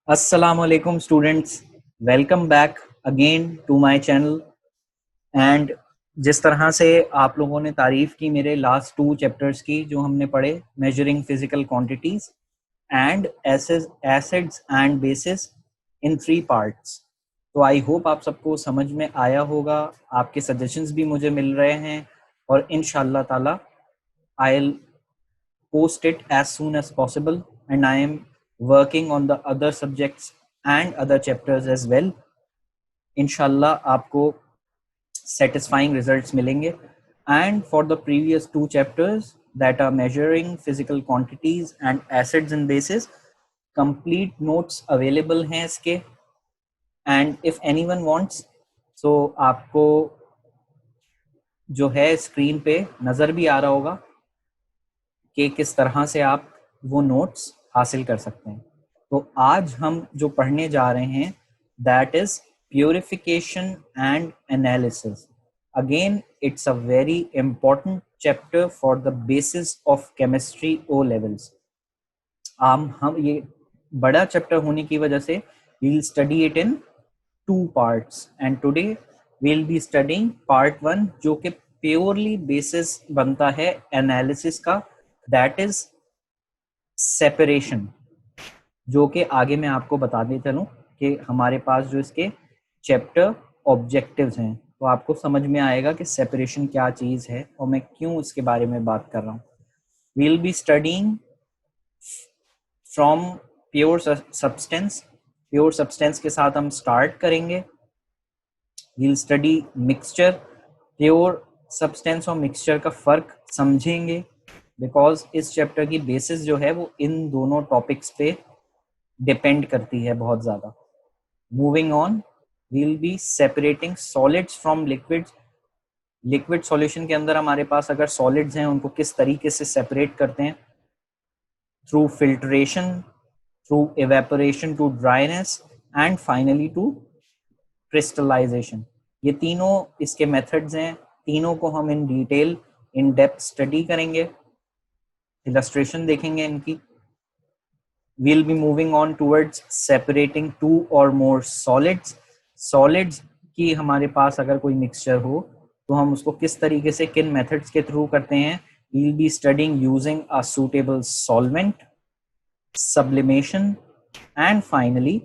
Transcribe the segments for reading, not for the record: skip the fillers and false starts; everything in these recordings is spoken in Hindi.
Assalamu alaikum students, welcome back again to my channel and जिस तरह से आप लोगों ने तारीफ की मेरे लास्ट 2 चैप्टर्स की जो हमने पढ़े measuring physical quantities and acids and bases in 3 parts. तो आई होप आप सबको समझ में आया होगा। आपके सजेशंस भी मुझे मिल रहे हैं और इंशाल्लाह ताला I will post it as soon as possible and I am working on the other subjects and other chapters as well. इंशाल्लाह आपको satisfying results मिलेंगे and for the previous 2 chapters that are measuring physical quantities and acids and bases, complete notes available हैं इसके and if anyone wants so आपको जो है स्क्रीन पे नज़र भी आ रहा होगा कि किस तरह से आप वो नोट्स हासिल कर सकते हैं। तो आज हम जो पढ़ने जा रहे हैं that is purification and analysis. Again it's a very important chapter for the basis of chemistry O levels. हम ये बड़ा चैप्टर होने की वजह से we will study it in 2 parts and today we will be studying part 1 जो कि प्योरली बेसिस बनता है एनालिसिस का, दैट इज सेपरेशन, जो कि आगे मैं आपको बता देता हूँ कि हमारे पास जो इसके चैप्टर ऑब्जेक्टिव्स हैं तो आपको समझ में आएगा कि सेपरेशन क्या चीज़ है और मैं क्यों इसके बारे में बात कर रहा हूँ। We will be studying from pure substance. Pure substance के साथ हम स्टार्ट करेंगे। We will study mixture. Pure substance और मिक्सचर का फ़र्क समझेंगे बिकॉज इस चैप्टर की बेसिस जो है वो इन दोनों टॉपिक्स पे डिपेंड करती है बहुत ज़्यादा। Moving on, we will be separating solids from liquids. Liquid solution के अंदर हमारे पास अगर सॉलिड्स हैं उनको किस तरीके से सेपरेट करते हैं, through filtration, through evaporation to dryness and finally to crystallisation. ये तीनों इसके मेथड्स हैं। तीनों को हम in detail in depth study करेंगे, इलस्ट्रेशन देखेंगे इनकी। we'll be moving on towards separating 2 or more solids. Solids की हमारे पास अगर कोई मिक्सचर हो तो हम उसको किस तरीके से किन मेथड्स के थ्रू करते हैं। we'll be studying using a suitable solvent, sublimation and finally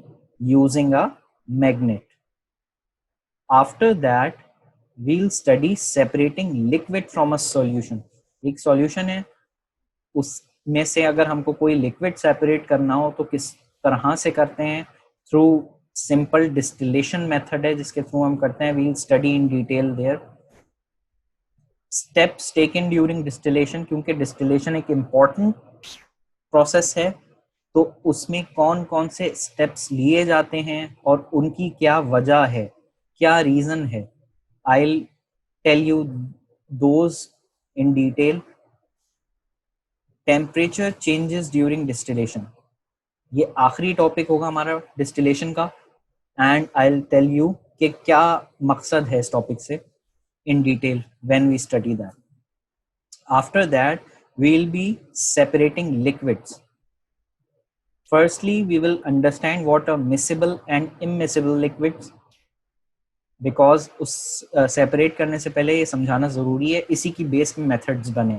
using a magnet. After that we'll study separating liquid from a solution. एक सॉल्यूशन है, उसमें से अगर हमको कोई लिक्विड सेपरेट करना हो तो किस तरह से करते हैं। थ्रू सिंपल डिस्टिलेशन मेथड है जिसके थ्रू हम करते हैं। We will study in detail their steps taken during distillation, क्योंकि डिस्टिलेशन एक इम्पॉर्टेंट प्रोसेस है तो उसमें कौन कौन से स्टेप्स लिए जाते हैं और उनकी क्या वजह है, क्या रीज़न है। I will tell you those in detail. Temperature changes during distillation, ये आखिरी टॉपिक होगा हमारा डिस्टिलेशन का and I will tell you कि क्या मकसद है इस टॉपिक से in detail when we study that. After that we will be separating liquids. Firstly we will understand what are miscible and immiscible liquids, because उस सेपरेट करने से पहले ये समझाना ज़रूरी है, इसी की बेस में मेथड्स बने।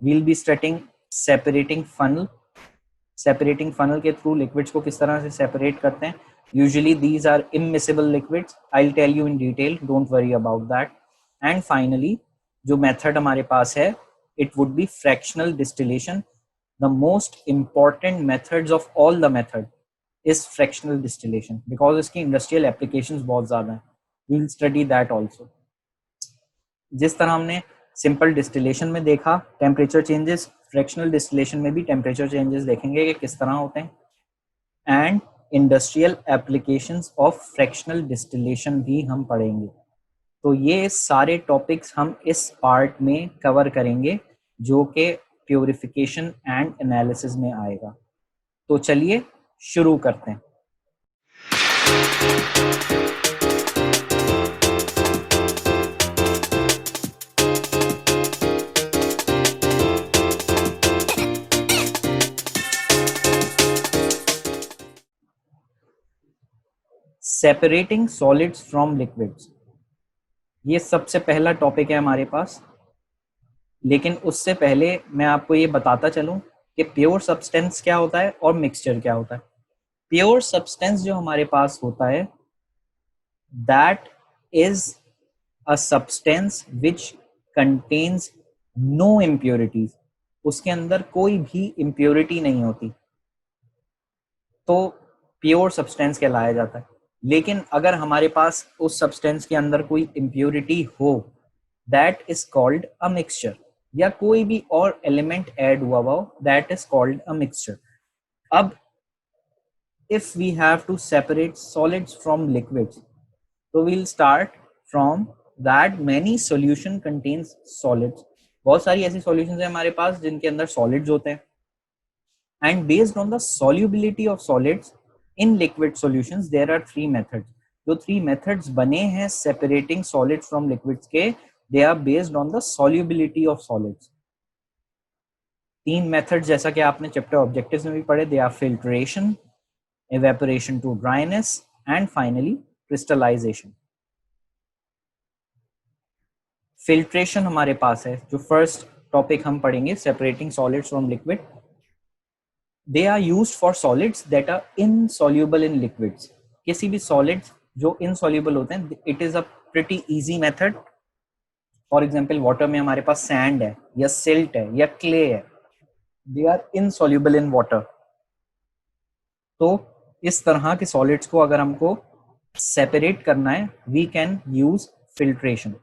We will be starting separating funnel. Separating funnel के थ्रू लिक्विड्स को किस तरह से सेपरेट करते हैं। Usually these are immiscible liquids, I will tell you in detail, don't worry about that. And finally जो मेथड हमारे पास है it would be fractional distillation. The most important methods of all the method is fractional distillation because इसकी इंडस्ट्रियल एप्लीकेशंस बहुत ज़्यादा हैं। We will study that also. जिस तरह हमने सिंपल डिस्टिलेशन में देखा टेम्परेचर चेंजेस, फ्रैक्शनल डिस्टिलेशन में भी टेम्परेचर चेंजेस देखेंगे कि किस तरह होते हैं and industrial applications of fractional distillation भी हम पढ़ेंगे। तो ये सारे टॉपिक्स हम इस पार्ट में कवर करेंगे जो कि प्योरिफिकेशन एंड एनालिसिस में आएगा। तो चलिए शुरू करते हैं। सेपरेटिंग सॉलिड्स फ्रॉम लिक्विड्स, ये सबसे पहला टॉपिक है हमारे पास। लेकिन उससे पहले मैं आपको ये बताता चलूं कि प्योर सब्सटेंस क्या होता है और मिक्सचर क्या होता है। प्योर सब्सटेंस जो हमारे पास होता है, that is a substance which contains no impurities, उसके अंदर कोई भी इम्प्योरिटी नहीं होती, तो प्योर सब्सटेंस कहलाया जाता है। लेकिन अगर हमारे पास उस सब्सटेंस के अंदर कोई इम्प्योरिटी हो, that is called a mixture, या कोई भी और एलिमेंट ऐड हुआ हो, that is called a mixture. अब if we have to separate solids from liquids, so we'll start from that many solution contains solids, बहुत सारी ऐसी solutions है हमारे पास जिनके अंदर solids होते हैं, and based on the solubility of solids in liquid solutions there are three methods। जो three methods बने हैं separating solids from liquids के, they are based on the solubility of solids। तीन methods जैसा कि आपने चैप्टर ऑब्जेक्टिव्स में भी पढ़े, they are filtration, evaporation to dryness, and finally crystallization। filtration हमारे पास है, जो फर्स्ट टॉपिक हम पढ़ेंगे, separating solids from liquid। they are used for solids that are insoluble in liquids। किसी भी solids जो insoluble होते हैं, it is a pretty easy method। For example water में हमारे पास सैंड है या सिल्ट है या क्ले है, they are insoluble in water। तो इस तरह के सॉलिड्स को अगर हमको सेपरेट करना है, we can use filtration.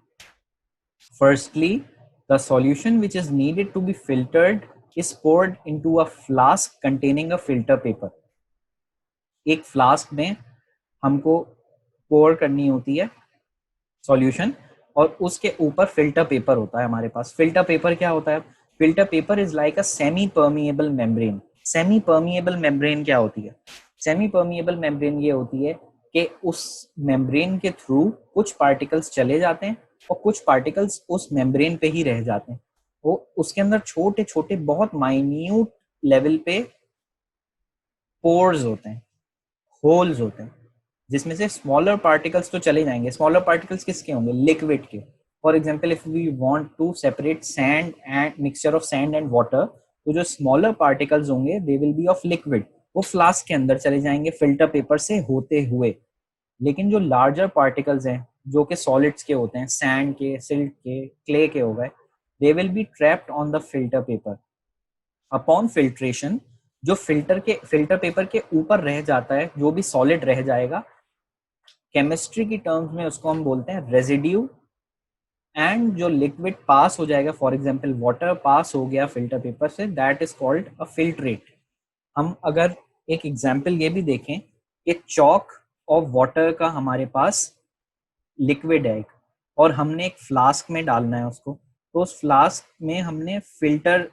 Firstly, the solution which is needed to be filtered is poured into a flask containing a filter paper. एक फ्लास्क में हमको पोर करनी होती है सॉल्यूशन, और उसके ऊपर फिल्टर पेपर होता है हमारे पास। फिल्टर पेपर क्या होता है? Filter paper is like a semi permeable membrane. Semi permeable membrane क्या होती है? सेमी परमिएबल मेम्ब्रेन ये होती है कि उस मेम्ब्रेन के थ्रू कुछ पार्टिकल्स चले जाते हैं और कुछ पार्टिकल्स उस मेम्ब्रेन पे ही रह जाते हैं। वो उसके अंदर छोटे छोटे बहुत माइन्यूट लेवल पे पोर्स होते हैं, होल्स होते हैं, जिसमें से स्मॉलर पार्टिकल्स तो चले जाएंगे। स्मॉलर पार्टिकल्स किसके होंगे? लिक्विड के। For example, if we want to separate sand and mixture of sand and water, तो जो स्मॉलर पार्टिकल्स होंगे they will be of liquid, वो फ्लास्क के अंदर चले जाएंगे फिल्टर पेपर से होते हुए। लेकिन जो लार्जर पार्टिकल्स हैं जो कि सॉलिड्स के होते हैं, सैंड के, सिल्ट के, क्ले के हो गए, दे will B trapped on the filter paper. Upon filtration, जो फिल्टर पेपर के ऊपर रह जाता है, जो भी सॉलिड रह जाएगा, केमिस्ट्री की टर्म्स में उसको हम बोलते हैं रेजिड्यू। एंड जो लिक्विड पास हो जाएगा, फॉर एग्जांपल वाटर पास हो गया फिल्टर पेपर से, that is called a filtrate. हम अगर एक एग्जांपल ये भी देखें कि चॉक ऑफ वाटर का हमारे पास लिक्विड है और हमने एक फ्लास्क में डालना है उसको, तो उस फ्लास्क में हमने फिल्टर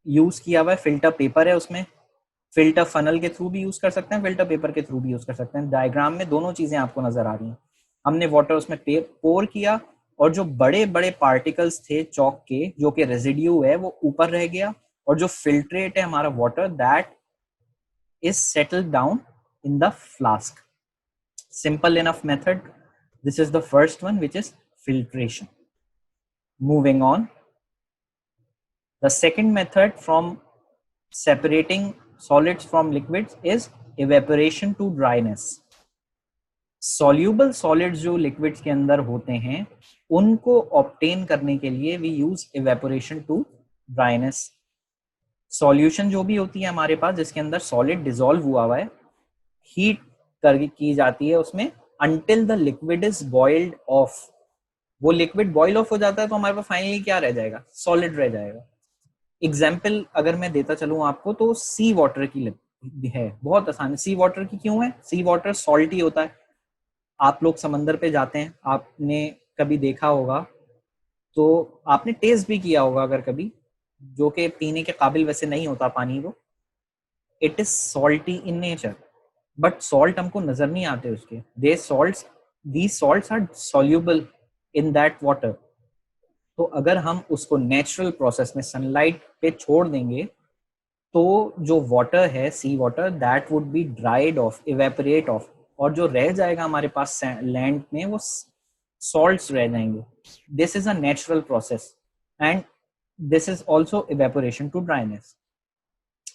यूज किया हुआ है, फिल्टर पेपर है उसमें। फिल्टर फनल के थ्रू भी यूज कर सकते हैं, फिल्टर पेपर के थ्रू भी यूज कर सकते हैं। डायग्राम में दोनों चीजें आपको नजर आ रही हैं। हमने वाटर उसमें पोर किया और जो बड़े बड़े पार्टिकल्स थे चॉक के, जो कि रेजिड्यू है, वो ऊपर रह गया, और जो फिल्ट्रेट है हमारा water, that is settled down in the flask. Simple enough method. This is the first one, which is filtration. Moving on, the second method from separating solids from liquids is evaporation to dryness. Soluble solids जो liquids के अंदर होते हैं, उनको obtain करने के लिए we use evaporation to dryness. Solution जो भी होती है हमारे पास, जिसके अंदर solid dissolve हुआ है, heat की जाती है उसमें until the liquid is boiled off. वो लिक्विड बॉइल ऑफ हो जाता है तो हमारे पास फाइनली क्या रह जाएगा? सॉलिड रह जाएगा। एग्जाम्पल अगर मैं देता चलूं आपको, तो सी वाटर की है, बहुत आसान है। सी वाटर की क्यों है? सी वाटर सॉल्टी होता है। आप लोग समंदर पे जाते हैं, आपने कभी देखा होगा, तो आपने टेस्ट भी किया होगा अगर कभी, जो कि पीने के काबिल वैसे नहीं होता पानी वो। It is salty in nature, but salt हमको नजर नहीं आते उसके। These salts are soluble in that water. तो अगर हम उसको नेचुरल प्रोसेस में सनलाइट पे छोड़ देंगे, तो जो वाटर है, sea water, that would be dried off, evaporate off, और जो रह जाएगा हमारे पास लैंड में वो सॉल्ट्स रह जाएंगे. This is a natural process and this is also evaporation to dryness.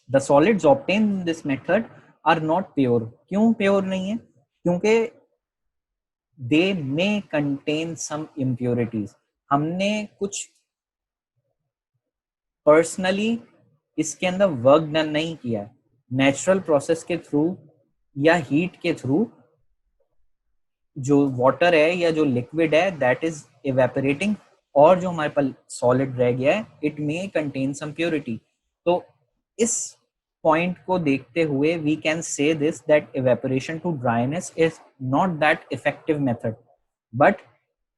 The solids obtained in this method are not pure. क्यों प्योर नहीं है? क्योंकि they may contain some impurities. हमने कुछ पर्सनली इसके अंदर वर्क डन नहीं किया है. नेचुरल प्रोसेस के थ्रू या हीट के थ्रू जो वाटर है या जो लिक्विड है दैट इज इवेपोरेटिंग, और जो हमारे पास सॉलिड रह गया है it may contain some purity. तो इस पॉइंट को देखते हुए we can say this that evaporation to dryness is not that effective method but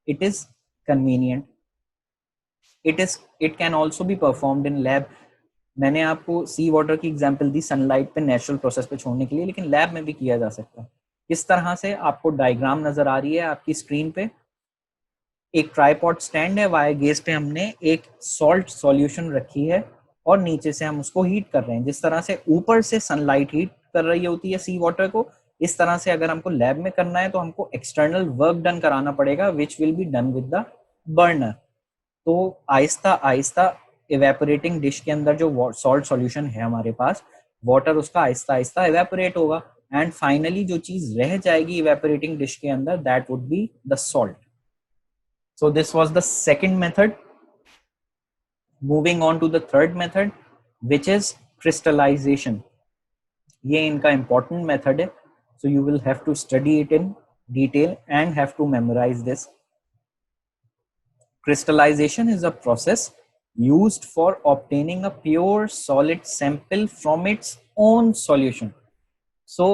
it is convenient. It can also be performed in lab. मैंने आपको सी वाटर की एग्जांपल दी सनलाइट पे नेचुरल प्रोसेस पे छोड़ने के लिए, लेकिन लैब में भी किया जा सकता है. इस तरह से आपको डायग्राम नजर आ रही है आपकी स्क्रीन पे. एक ट्राइपॉड स्टैंड है, वायर गेज पे हमने एक सॉल्ट सॉल्यूशन रखी है और नीचे से हम उसको हीट कर रहे हैं. जिस तरह से ऊपर से सनलाइट हीट कर रही होती है सी वाटर को, इस तरह से अगर हमको लैब में करना है तो हमको एक्सटर्नल वर्क डन कराना पड़ेगा which will be done with the burner. तो आहिस्ता आहिस्ता इवेपोरेटिंग डिश के अंदर जो सॉल्ट सॉल्यूशन है हमारे पास, वाटर उसका आहिस्ता आहिस्ता इवेपोरेट होगा एंड फाइनली जो चीज रह जाएगी इवेपोरेटिंग डिश के अंदर that would be the salt. So this was the second method. Moving on to the third method which is crystallisation. ये इनका इंपॉर्टेंट मेथड है, so you will have to study it in detail and have to memorise this. Crystallization is a process used for obtaining a pure solid sample from its own solution. So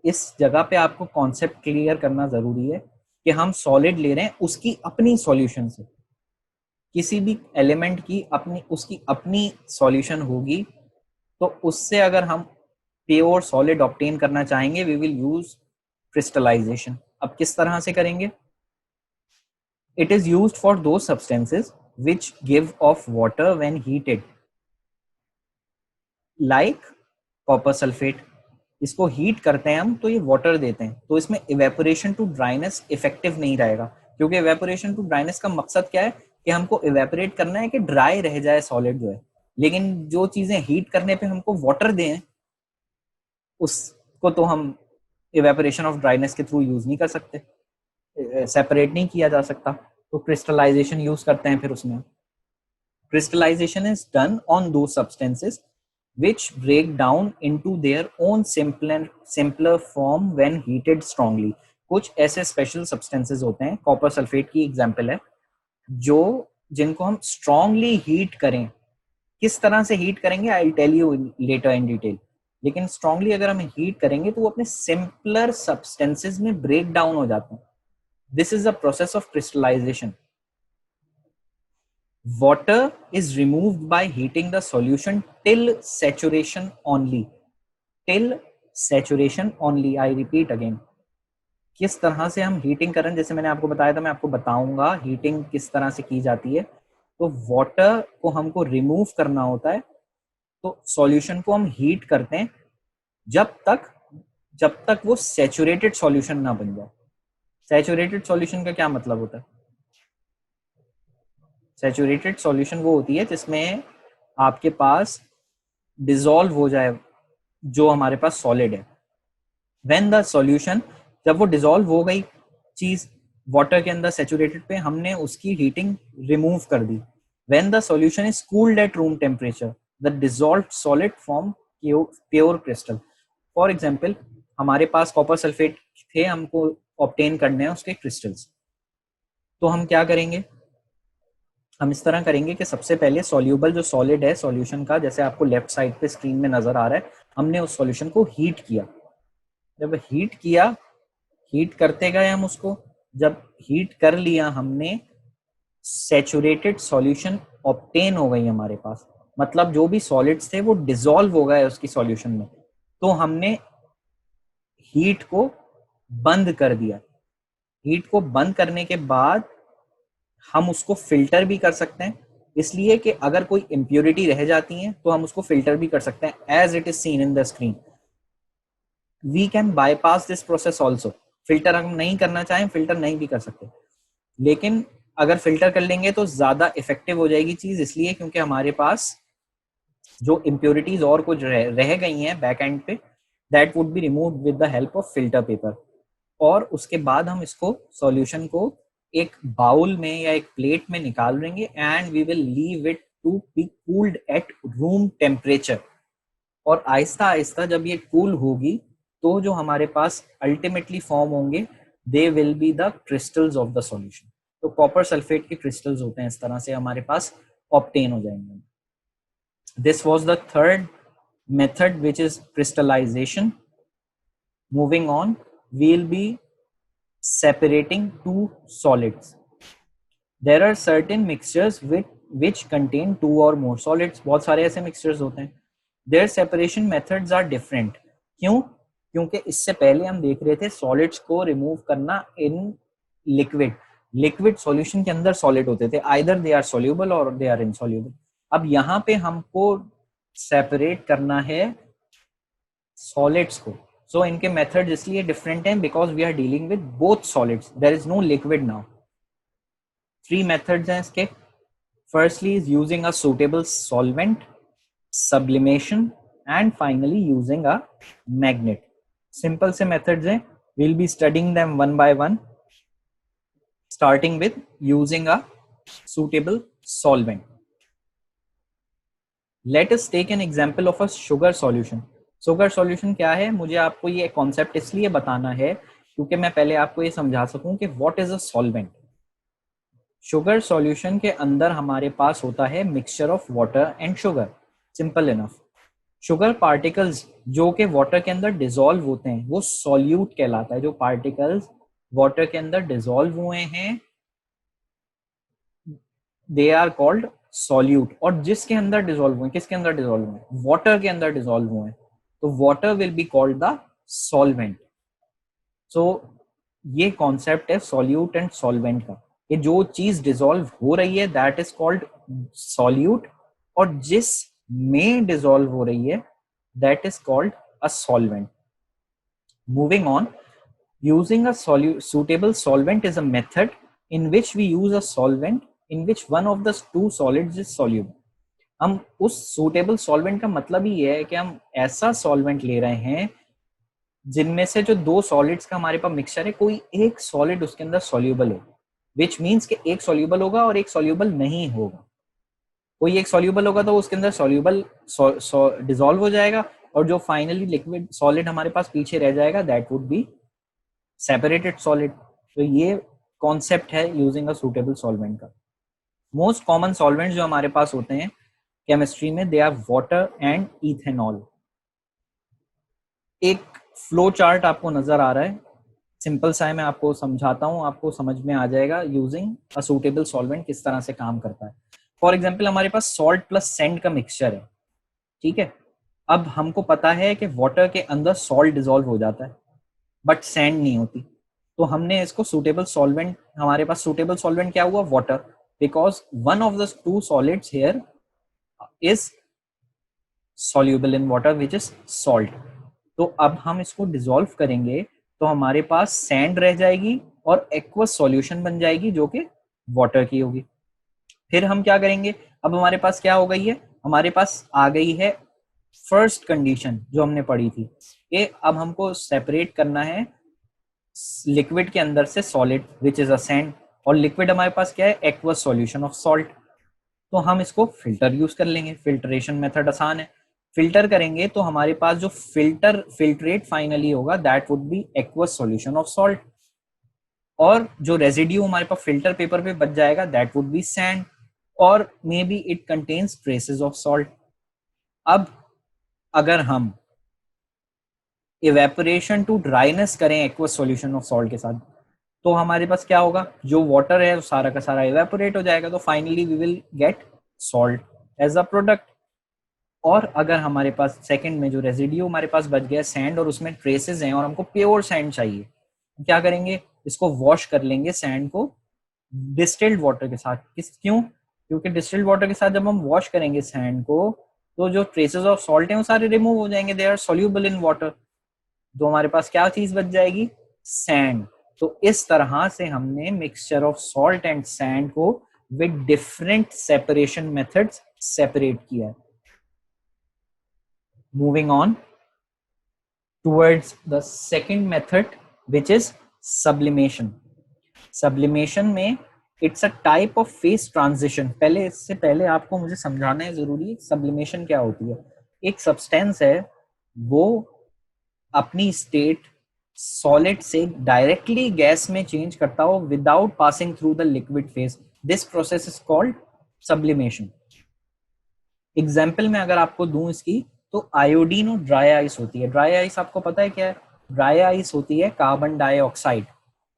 इस जगह पे आपको कॉन्सेप्ट क्लियर करना जरूरी है कि हम सॉलिड ले रहे हैं उसकी अपनी सॉल्यूशन से. किसी भी एलिमेंट की उसकी अपनी सॉल्यूशन होगी, तो उससे अगर हम प्योर सॉलिड ऑब्टेन करना चाहेंगे वी विल यूज क्रिस्टलाइजेशन. अब किस तरह से करेंगे? It is used for those substances which give off water when heated, like copper sulfate. इसको हीट करते हैं हम तो ये वाटर देते हैं, तो इसमें इवेपोरेशन टू ड्राइनेस इफेक्टिव नहीं रहेगा. क्योंकि इवेपोरेशन टू ड्राइनेस का मकसद क्या है कि हमको इवेपोरेट करना है कि ड्राई रह जाए सॉलिड जो है. लेकिन जो चीजें हीट करने पे हमको वाटर दें उसको तो हम इवेपोरेशन ऑफ ड्राइनेस के थ्रू यूज नहीं कर सकते, सेपरेट नहीं किया जा सकता. तो क्रिस्टलाइजेशन यूज करते हैं फिर उसमें. क्रिस्टलाइजेशन इज डन ऑन दो substances which break down into their own simpler form when heated strongly. कुछ ऐसे स्पेशल सब्सटेंसेस होते हैं, कॉपर सल्फेट की एग्जांपल है, जिनको हम स्ट्रांगली हीट करें. किस तरह से हीट करेंगे I will tell you later in detail. लेकिन स्ट्रांगली अगर हम हीट करेंगे तो वो अपने सिंपलर सब्सटेंसेस में ब्रेक डाउन हो जाते हैं. This is a process of crystallization. Water is removed by heating the solution till saturation only. Till saturation only. I repeat again. किस तरह से हम हीटिंग करें, जैसे मैंने आपको बताया था, मैं आपको बताऊंगा हीटिंग किस तरह से की जाती है. तो वाटर को हमको रिमूव करना होता है, तो सॉल्यूशन को हम हीट करते हैं जब तक वो सैचुरेटेड सॉल्यूशन ना बन जाए. सैचुरेटेड सॉल्यूशन का क्या मतलब होता है? सैचुरेटेड सॉल्यूशन वो होती है जिसमें आपके पास डिसॉल्व हो जाए जो हमारे पास सॉलिड है. व्हेन द सॉल्यूशन, जब वो डिसॉल्व हो गई चीज वाटर के अंदर सैचुरेटेड पे, हमने उसकी हीटिंग रिमूव कर दी. When the solution is cooled at room temperature the dissolved solid form pure crystal. For example हमारे पास कॉपर सल्फेट थे, हमको ऑब्टेन करने हैं उसके क्रिस्टल्स. तो हम क्या करेंगे? हम इस तरह करेंगे कि सबसे पहले सॉल्यूबल जो सॉलिड है सॉल्यूशन का, जैसे आपको लेफ्ट साइड पे स्क्रीन में नजर आ रहा है, हमने उस सॉल्यूशन को हीट किया. जब हीट किया, हीट करते गए हम उसको, जब हीट कर लिया हमने, सैचुरेटेड सॉल्यूशन ऑब्टेन हो गई हमारे पास. मतलब जो भी सॉलिड्स थे वो डिसॉल्व हो गए उसकी सॉल्यूशन में. तो हमने हीट को बंद कर दिया. हीट को बंद करने के बाद हम उसको फिल्टर भी कर सकते हैं, इसलिए कि अगर कोई इम्प्योरिटी रह जाती है तो हम उसको फिल्टर भी कर सकते हैं, as it is seen in the screen. We can bypass this process also. Filter हम नहीं करना चाहें, फिल्टर नहीं भी कर सकते, लेकिन अगर फिल्टर कर लेंगे तो ज्यादा इफेक्टिव हो जाएगी चीज, इसलिए क्योंकि हमारे पास जो इम्प्योरिटीज और कुछ रह गई हैं बैक एंड पे, that would be remove with the help of filter paper. और उसके बाद हम इसको सॉल्यूशन को एक बाउल में या एक प्लेट में निकाल लेंगे and we will leave it to be cooled at room temperature. और आहिस्ता आहिस्ता जब ये कूल होगी तो जो हमारे पास अल्टीमेटली फॉर्म होंगे, they will be the crystals of the solution. तो कॉपर सल्फेट के क्रिस्टल्स होते हैं, इस तरह से हमारे पास ऑब्टेन हो जाएंगे। This was the third method which is crystallisation. Moving on, we'll be separating two solids. There are certain mixtures which contain two or more solids. बहुत सारे ऐसे mixtures होते हैं. Their separation methods are different. क्यों? क्योंकि इससे पहले हम देख रहे थे solids को remove करना in liquid. Liquid solution के अंदर solid होते थे. Either they are soluble or they are insoluble. अब यहाँ पे हमको separate करना है solids को. So इनके मेथड इसलिए डिफरेंट हैं because we are dealing with both solids, there is no liquid now. 3 methods हैं इसके। Firstly is using a suitable solvent, sublimation and finally using a magnet. Simple से मेथड्स हैं, we'll be studying them one by one, starting with using a suitable solvent. Let us take an example of a sugar solution. Sugar solution क्या है, मुझे आपको ये कॉन्सेप्ट इसलिए बताना है क्योंकि मैं पहले आपको ये समझा सकूं कि what is a solvent. Sugar solution के अंदर हमारे पास होता है mixture of water and sugar, simple enough. Sugar particles जो कि वाटर के अंदर डिसॉल्व होते हैं वो सॉल्यूट कहलाता है। जो पार्टिकल्स वाटर के अंदर डिसॉल्व हुए हैं दे आर कॉल्ड सॉल्यूट। और जिसके अंदर डिसॉल्व हुए, किसके अंदर डिसॉल्व हुए, वाटर के अंदर डिसॉल्व हुए, तो water will be called the solvent. So ये कॉन्सेप्ट है सॉल्यूट एंड सॉल्वेंट का। ये जो चीज डिसॉल्व हो रही है दैट इज कॉल्ड सॉल्यूट, और जिस में डिसॉल्व हो रही है that is called a solvent. Moving on, using a suitable solvent is a method in which we use a solvent in which one of the two solids is soluble. हम उस suitable solvent का मतलब ही ये है कि हम ऐसा solvent ले रहे हैं जिनमें से जो दो solids का हमारे पास मिक्सचर है, कोई एक solid उसके अंदर soluble हो, which means कि एक soluble होगा और एक soluble नहीं होगा। कोई एक soluble होगा तो उसके अंदर soluble dissolve हो जाएगा, और जो फाइनली लिक्विड सॉलिड हमारे पास पीछे रह जाएगा that would be separated solid. तो ये कॉन्सेप्ट है यूजिंग अ सुटेबल सॉल्वेंट का। मोस्ट कॉमन सॉल्वेंट्स जो हमारे पास होते हैं केमिस्ट्री में, they are water and ethanol. एक फ्लो चार्ट आपको नजर आ रहा है, सिंपल सा है, मैं आपको समझाता हूँ, आपको समझ में आ जाएगा यूजिंग अ सुटेबल सॉल्वेंट किस तरह से काम करता है। फॉर एग्जाम्पल हमारे पास सॉल्ट प्लस सैंड का मिक्सचर है, ठीक है। अब हमको पता है कि वाटर के अंदर सॉल्ट डिसॉल्व हो जाता है बट सैंड नहीं होती, तो हमने इसको सुटेबल सॉल्वेंट, हमारे पास सुटेबल सॉल्वेंट क्या हुआ, water, because one of the two solids here is soluble in water which is salt। तो अब हम इसको डिसॉल्व करेंगे तो हमारे पास सैंड रह जाएगी और एक्वस सॉल्यूशन बन जाएगी जो कि वाटर की होगी। फिर हम क्या करेंगे, अब हमारे पास क्या हो गई है, हमारे पास आ गई है फर्स्ट कंडीशन जो हमने पढ़ी थी कि अब हमको सेपरेट करना है लिक्विड के अंदर से solid which is a sand, और लिक्विड हमारे पास क्या है, एक्वस सॉल्यूशन ऑफ सॉल्ट। तो हम इसको फिल्टर यूज कर लेंगे, फिल्ट्रेशन मेथड आसान है। फिल्टर करेंगे तो हमारे पास जो फिल्ट्रेट फाइनली होगा that would B aqueous solution of salt, और जो रेजिड्यू हमारे पास फिल्टर पेपर पे बच जाएगा दैट वुड बी सैंड, और may be it contains traces of salt. अब अगर हम इवेपोरेशन टू ड्राइनेस करें एक्वस सॉल्यूशन ऑफ सॉल्ट के साथ, तो हमारे पास क्या होगा, जो वाटर है सारा का सारा इवेपोरेट हो जाएगा, तो finally we will get salt as a product. और अगर हमारे पास सेकंड में जो रेजिड्यू हमारे पास बच गया सैंड और उसमें ट्रेसेस हैं और हमको प्योर सैंड चाहिए, क्या करेंगे, इसको वॉश कर लेंगे सैंड को डिस्टिल्ड वाटर के साथ। क्यों, क्योंकि डिस्टिल्ड वाटर के साथ जब हम वॉश करेंगे सैंड को तो जो ट्रेसेस ऑफ सॉल्ट हैं वो सारे रिमूव हो जाएंगे, they are soluble in water. तो हमारे पास क्या चीज बच जाएगी, सैंड। तो इस तरह से हमने mixture of salt and sand को with different separation methods separate किया है। Moving on towards the second method which is sublimation. Sublimation में it's a type of phase transition. पहले इससे पहले आपको मुझे समझाना है जरूरी, सब्लिमेशन क्या होती है। एक सब्सटेंस है वो अपनी स्टेट सॉलिड से डायरेक्टली गैस में चेंज करता हो without passing through the liquid phase. This process is called sublimation. Example में अगर आपको दूं इसकी, तो आयोडीन और ड्राई आइस होती है। ड्राई आइस आपको पता है क्या है, ड्राई आइस होती है carbon dioxide.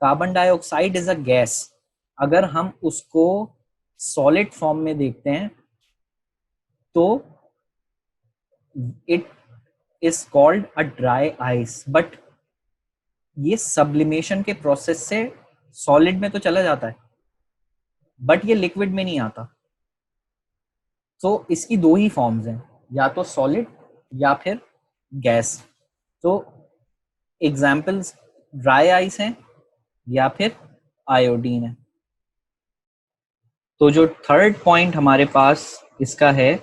Carbon dioxide is a gas. अगर हम उसको सॉलिड फॉर्म में देखते हैं तो it is called a dry ice, but ये सब्लिमेशन के प्रोसेस से सॉलिड में तो चला जाता है बट ये लिक्विड में नहीं आता। तो इसकी दो ही फॉर्म्स हैं, या तो सॉलिड या फिर गैस। तो एग्जाम्पल्स ड्राई आइस हैं या फिर आयोडीन है। तो जो थर्ड पॉइंट हमारे पास इसका है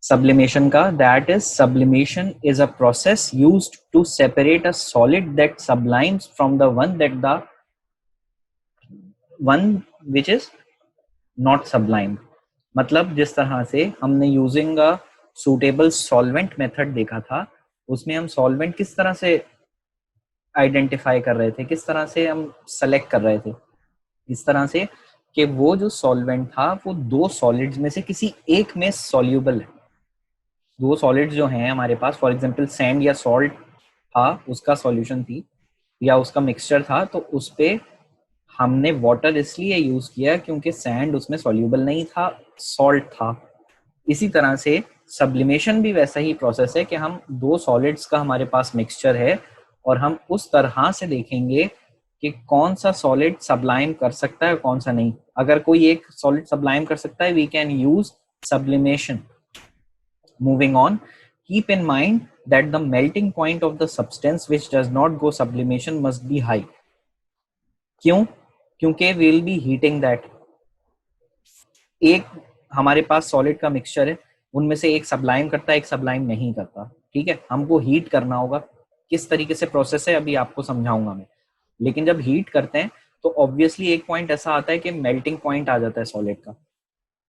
sublimation का, that is sublimation is a process used to separate a solid that sublimes from the one which is not sublimed। मतलब जिस तरह से हमने using a suitable solvent method देखा था, उसमें हम सॉल्वेंट किस तरह से आइडेंटिफाई कर रहे थे, किस तरह से हम सेलेक्ट कर रहे थे, इस तरह से कि वो जो सॉल्वेंट था वो दो सॉलिड्स में से किसी एक में सॉल्यूबल है। दो सॉलिड्स जो हैं हमारे पास, फॉर एग्जांपल सैंड या सॉल्ट था, उसका सॉल्यूशन थी या उसका मिक्सचर था, तो उस पे हमने वाटर इसलिए यूज किया क्योंकि सैंड उसमें सॉल्यूबल नहीं था, सॉल्ट था। इसी तरह से सब्लिमेशन भी वैसा ही प्रोसेस है कि हम दो सॉलिड्स का हमारे पास मिक्सचर है और हम उस तरह से देखेंगे कि कौन सा सॉलिड सब्लाइम कर सकता है और कौन सा नहीं। अगर कोई एक सॉलिड सब्लाइम कर सकता है, we can use sublimation. Moving on, keep in mind that the melting point of the substance which does not go sublimation must be high. क्यों? क्योंकि we will be heating that. एक हमारे पास सॉलिड का मिक्सचर है, उनमें से एक सब्लाइम करता है, एक सब्लाइम नहीं करता। ठीक है, हमको हीट करना होगा। किस तरीके से प्रोसेस है अभी आपको समझाऊंगा मैं। लेकिन जब हीट करते हैं तो ऑब्वियसली एक पॉइंट ऐसा आता है कि मेल्टिंग पॉइंट आ जाता है सॉलिड का।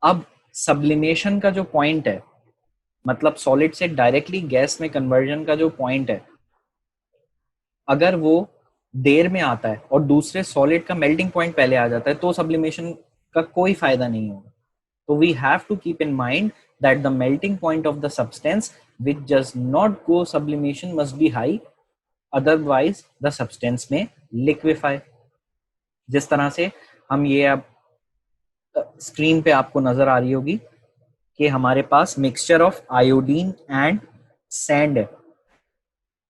अब सब्लिमेशन का जो पॉइंट है, मतलब सॉलिड से डायरेक्टली गैस में कन्वर्जन का जो पॉइंट है, अगर वो देर में आता है और दूसरे सॉलिड का मेल्टिंग पॉइंट पहले आ जाता है तो सब्लिमेशन का कोई फायदा नहीं होगा। तो we have to keep in mind that the melting point of the substance which does not go sublimation must be high, otherwise the substance में लिक्विफाई। जिस तरह से हम ये अब स्क्रीन पे आपको नजर आ रही होगी कि हमारे पास mixture of iodine and sand है।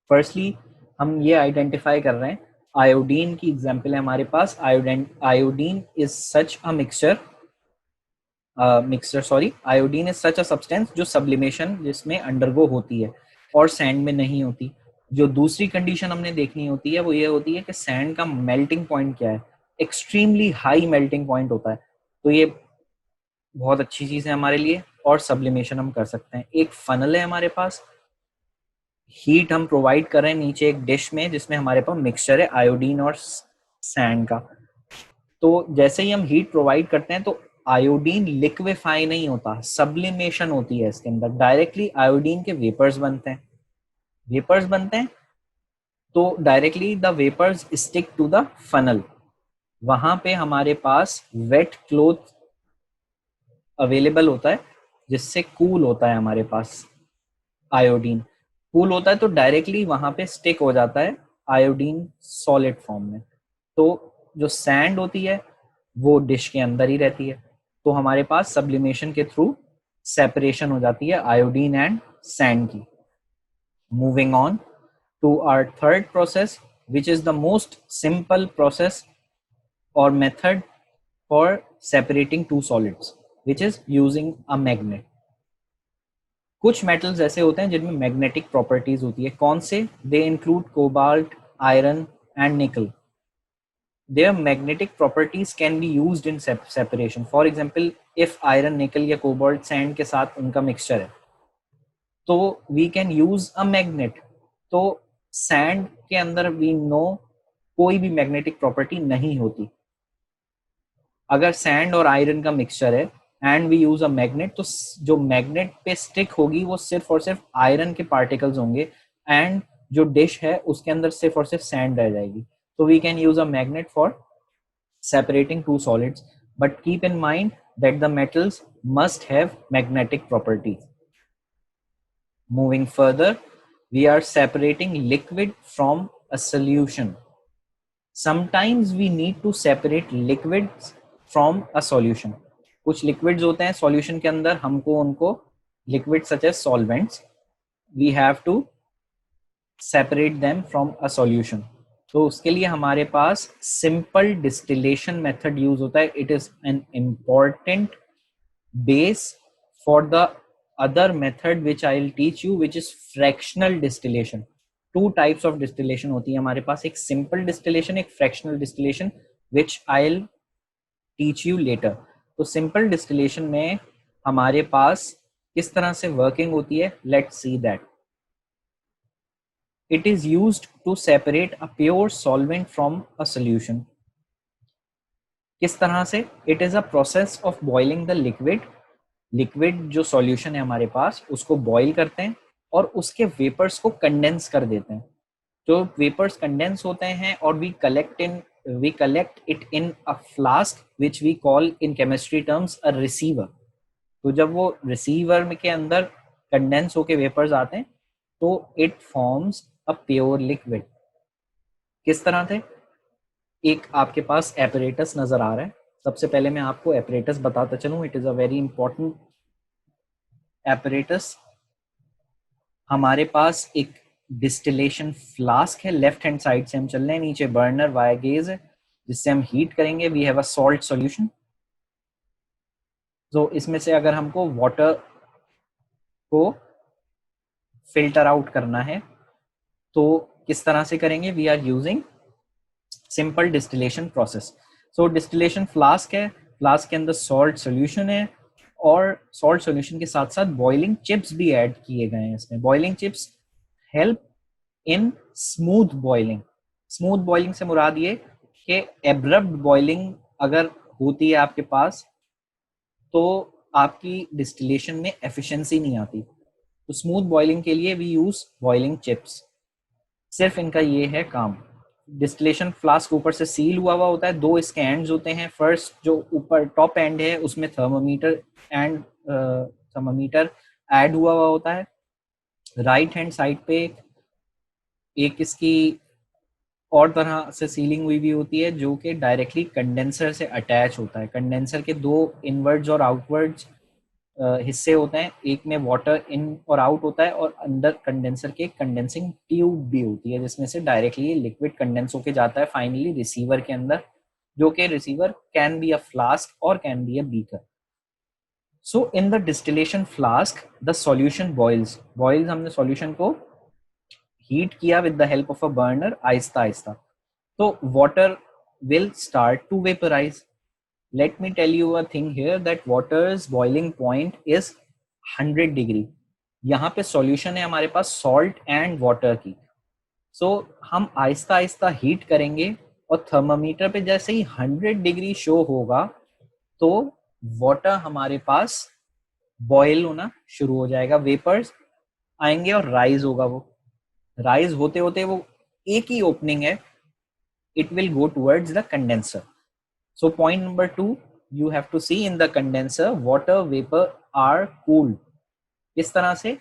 फर्स्टली हम ये आइडेंटिफाई कर रहे हैं, आयोडीन की एग्जांपल है हमारे पास। Iodine is such a iodine is such a substance जो सब्लिमेशन जिसमें अंडरगो होती है और सैंड में नहीं होती। जो दूसरी कंडीशन हमने देखनी होती है वो ये होती है कि सैंड का मेल्टिंग पॉइंट क्या है, एक्सट्रीमली हाई मेल्टिंग पॉइंट होता है। तो ये बहुत अच्छी चीज है हमारे लिए और सब्लिमेशन हम कर सकते हैं। एक फनल है हमारे पास, हीट हम प्रोवाइड कर रहे हैं नीचे एक डिश में जिसमें हमारे पास मिक्सचर है आयोडीन और सैंड का। तो जैसे ही हम हीट प्रोवाइड करते हैं तो आयोडीन लिक्विफाई नहीं होता, सब्लिमेशन होती है इसके अंदर। डायरेक्टली आयोडीन के वेपर्स बनते हैं। वेपर्स बनते हैं तो directly the vapours stick to the funnel. वहां पे हमारे पास वेट क्लॉथ अवेलेबल होता है जिससे कूल होता है हमारे पास। आयोडीन कूल होता है तो डायरेक्टली वहां पे स्टिक हो जाता है आयोडीन सॉलिड फॉर्म में। तो जो सैंड होती है वो डिश के अंदर ही रहती है। तो हमारे पास सब्लिमेशन के थ्रू सेपरेशन हो जाती है आयोडीन एंड सैंड की। Moving on to our third process which is the most simple process or method for separating two solids, which is using a magnet. कुछ मेटल्स ऐसे होते हैं जिनमें मैग्नेटिक प्रॉपर्टीज होती है. कौन से? They include cobalt, iron and निकल. Their magnetic properties can be used in separation. For example, if iron, nickel या cobalt sand के साथ उनका mixture है, तो we can use a magnet. तो sand के अंदर we know कोई भी magnetic property नहीं होती. अगर sand और iron का mixture है and we use a magnet, तो जो magnet पे stick होगी वो सिर्फ और सिर्फ iron के particles होंगे and जो dish है उसके अंदर सिर्फ और सिर्फ sand रह जाएगी. So we can use a magnet for separating two solids, but keep in mind that the metals must have magnetic properties. Moving further, we are separating liquid from a solution. Sometimes we need to separate liquids from a solution. कुछ liquids होते हैं solution के अंदर, हमको उनको liquids such as solvents, we have to separate them from a solution. तो उसके लिए हमारे पास सिंपल डिस्टिलेशन मेथड यूज होता है. It is an important base for the other method which I will teach you, which is fractional distillation. Two types of distillation होती है हमारे पास, एक सिंपल डिस्टिलेशन, एक fractional distillation, which I will teach you later. तो सिंपल डिस्टिलेशन में हमारे पास किस तरह से वर्किंग होती है, let's see that. It is used to separate a pure solvent from a solution. किस तरह से? It is a process of boiling the liquid. Liquid जो सॉल्यूशन है हमारे पास उसको बॉईल करते हैं और उसके वेपर्स को कंडेंस कर देते हैं. जो वेपर्स कंडेंस होते हैं और we collect it in a flask which we call in chemistry terms a receiver. तो जब वो रिसीवर के अंदर कंडेंस होके वेपर्स आते हैं तो it forms a pure liquid. किस तरह से? एक आपके पास एपरेटस नजर आ रहा है. सबसे पहले मैं आपको एपरेटस बताता चलूं. It is a very important apparatus. हमारे पास एक डिस्टिलेशन फ्लास्क है. लेफ्ट हैंड साइड से हम चल रहे हैं, नीचे बर्नर वाया गेज है जिससे हम हीट करेंगे. We have a salt solution. तो इसमें से अगर हमको वाटर को फिल्टर आउट करना है तो किस तरह से करेंगे? We are using simple distillation process. So distillation flask है, फ्लास्क के अंदर सॉल्ट सॉल्यूशन है और सॉल्ट सॉल्यूशन के साथ साथ बॉइलिंग चिप्स भी ऐड किए गए हैं इसमें. Boiling chips help in smooth boiling. Smooth boiling से मुराद ये कि एब्रप्ट बॉइलिंग अगर होती है आपके पास तो आपकी डिस्टिलेशन में एफिशिएंसी नहीं आती. तो स्मूथ बॉइलिंग के लिए वी यूज बॉइलिंग चिप्स. सिर्फ इनका ये है काम. डिस्टिलेशन फ्लास्क ऊपर से सील हुआ हुआ होता है. दो इसके एंड्स होते हैं. फर्स्ट जो ऊपर टॉप एंड है उसमें थर्मामीटर ऐड हुआ हुआ होता है. राइट हैंड साइड पे एक इसकी और तरह से सीलिंग हुई भी होती है जो कि डायरेक्टली कंडेंसर से अटैच होता है. कंडेंसर के दो इनवर्ड्स और आउटवर्ड्स हिस्से होते हैं. एक में वाटर इन और आउट होता है और अंदर कंडेंसर के कंडेंसिंग ट्यूब भी होती है जिसमें से डायरेक्टली लिक्विड कंडेंस होके जाता है फाइनली रिसीवर के अंदर, जो कि receiver can be a flask और can be a beaker. So in the distillation flask the solution boils. हमने सॉल्यूशन को हीट किया with the help of a burner आहिस्ता आहिस्ता. तो water will start to vaporise. Let me tell you a thing here that water's boiling point is 100 degree. यहाँ पे सॉल्यूशन है हमारे पास सॉल्ट एंड वाटर की. सो हम आहिस्ता आहिस्ता हीट करेंगे और थर्मामीटर पे जैसे ही 100 डिग्री शो होगा तो वाटर हमारे पास बॉयल होना शुरू हो जाएगा. वेपर्स आएंगे और राइज होगा. वो राइज होते होते वो एक ही ओपनिंग है, it will go towards the condenser. So point number 2, you have to see in the condenser water vapor are cooled. इस तरह से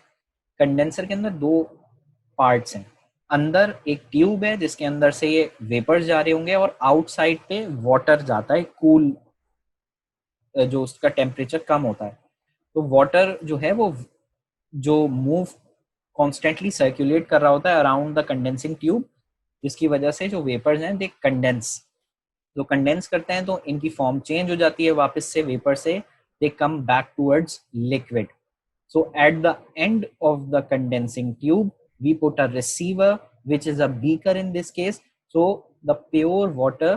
कंडेंसर के अंदर दो पार्ट्स हैं. अंदर एक ट्यूब है जिसके अंदर से ये वेपर्स जा रहे होंगे और आउटसाइड पे वाटर जाता है कूल, जो उसका टेम्परेचर कम होता है. तो वाटर जो है वो जो मूव कॉन्स्टेंटली सर्कुलेट कर रहा होता है अराउंड द कंडेंसिंग ट्यूब, जिसकी वजह से जो वेपर्स हैं दे कंडेंस. जो कंडेंस करते हैं तो इनकी फॉर्म चेंज हो जाती है वापस से वेपर से, they come back towards liquid. So at the end of the condensing tube, we put a receiver, which is a beaker in this case. So the pure water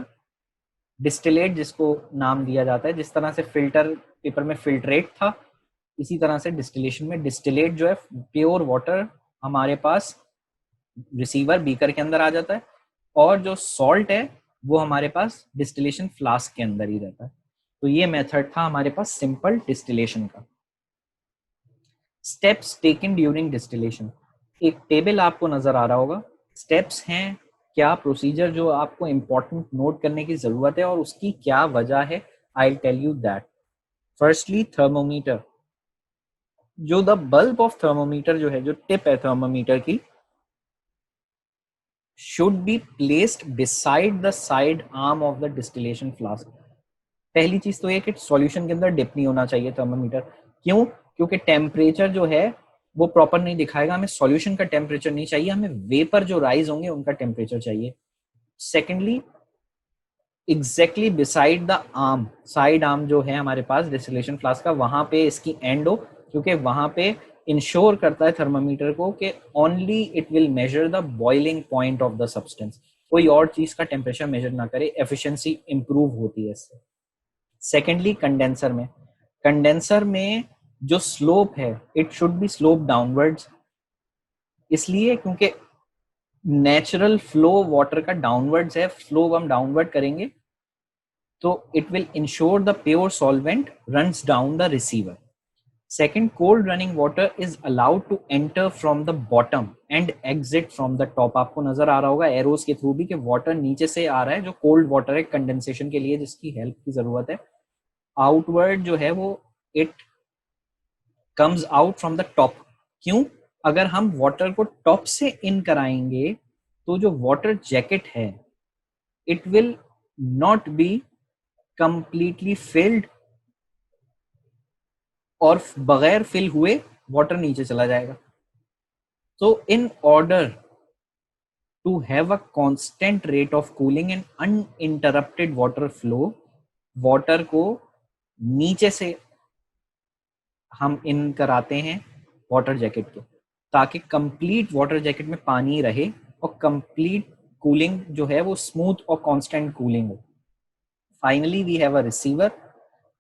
distillate, जिसको नाम दिया जाता है, जिस तरह से फिल्टर पेपर में फिल्ट्रेट था, इसी तरह से डिस्टिलेशन में डिस्टिलेट जो है प्योर वाटर हमारे पास रिसीवर बीकर के अंदर आ जाता है, और जो सॉल्ट है वो हमारे पास डिस्टिलेशन फ्लास्क के अंदर ही रहता है। तो ये मेथड था हमारे पास सिंपल डिस्टिलेशन का। स्टेप्स टेकन ड्यूरिंग डिस्टिलेशन, एक टेबल आपको नजर आ रहा होगा। स्टेप्स हैं क्या, प्रोसीजर जो आपको इंपॉर्टेंट नोट करने की जरूरत है और उसकी क्या वजह है, I will tell you that. Firstly thermometer, जो द बल्ब ऑफ थर्मोमीटर जो है, जो टिप है थर्मोमीटर की, should be placed beside the side arm of the distillation flask। पहली चीज तो ये कि सॉल्यूशन के अंदर डिप नहीं होना चाहिए थर्मोमीटर। क्यों? क्योंकि टेम्परेचर जो है वो प्रॉपर नहीं दिखाएगा, हमें सॉल्यूशन का टेम्परेचर नहीं चाहिए, हमें वेपर जो राइज होंगे उनका टेम्परेचर चाहिए। Secondly, exactly beside the arm, side arm जो है हमारे पास डिस्टिलेशन फ्लास्क का, वहां पे इसकी एंड हो, क्योंकि वहां पे इंश्योर करता है थर्मामीटर को कि only it will measure the boiling point of the substance, कोई और चीज का टेम्परेचर मेजर ना करे, एफिशिएंसी इंप्रूव होती है इससे। सेकेंडली, कंडेंसर में जो स्लोप है it should be slope downwards, इसलिए क्योंकि नेचुरल फ्लो वाटर का डाउनवर्ड्स है, फ्लो हम डाउनवर्ड करेंगे तो it will ensure the pure solvent runs down the receiver. Second, cold running water is allowed to enter from the bottom and exit from the top। आपको नजर आ रहा होगा एरोस के थ्रू भी कि वाटर नीचे से आ रहा है, जो कोल्ड वाटर है कंडेंसेशन के लिए जिसकी हेल्प की जरूरत है। आउटवर्ड जो है वो it comes out from the top. क्यों? अगर हम वाटर को टॉप से इन कराएंगे तो जो वाटर जैकेट है it will not be completely filled, और बगैर फिल हुए वाटर नीचे चला जाएगा। तो in order to have a constant rate of cooling and uninterrupted water flow, water को नीचे से हम इन कराते हैं वाटर जैकेट के, ताकि कंप्लीट वाटर जैकेट में पानी रहे और कंप्लीट कूलिंग जो है वो स्मूथ और कांस्टेंट कूलिंग हो। Finally we have a receiver.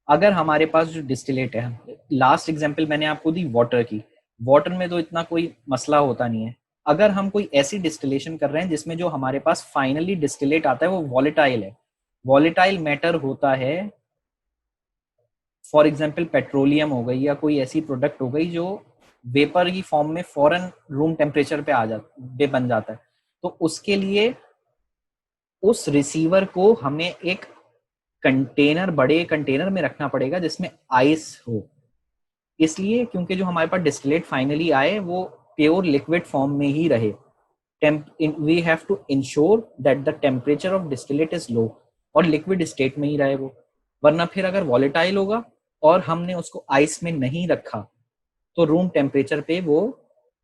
अगर हमारे पास जो डिस्टिलेट है, लास्ट एग्जांपल मैंने आपको दी वाटर की, वाटर में तो इतना कोई मसला होता नहीं है। अगर हम कोई ऐसी डिस्टिलेशन कर रहे हैं जिसमें जो हमारे पास फाइनली डिस्टिलेट आता है वो वॉलेटाइल है, वॉलेटाइल मैटर होता है, फॉर एग्जांपल पेट्रोलियम हो गई या कोई ऐसी प्रोडक्ट हो गई जो वेपर की फॉर्म में फॉरन रूम टेम्परेचर पे आ जाता बन जाता है, तो उसके लिए उस रिसीवर को हमें एक कंटेनर, बड़े कंटेनर में रखना पड़ेगा जिसमें आइस हो। इसलिए क्योंकि जो हमारे पास डिस्टिलेट फाइनली आए वो प्योर लिक्विड फॉर्म में ही रहे। We have to ensure that the temperature of distillate is low, और लिक्विड स्टेट में ही रहे वो, वरना फिर अगर वॉलेटाइल होगा और हमने उसको आइस में नहीं रखा तो रूम टेम्परेचर पे वो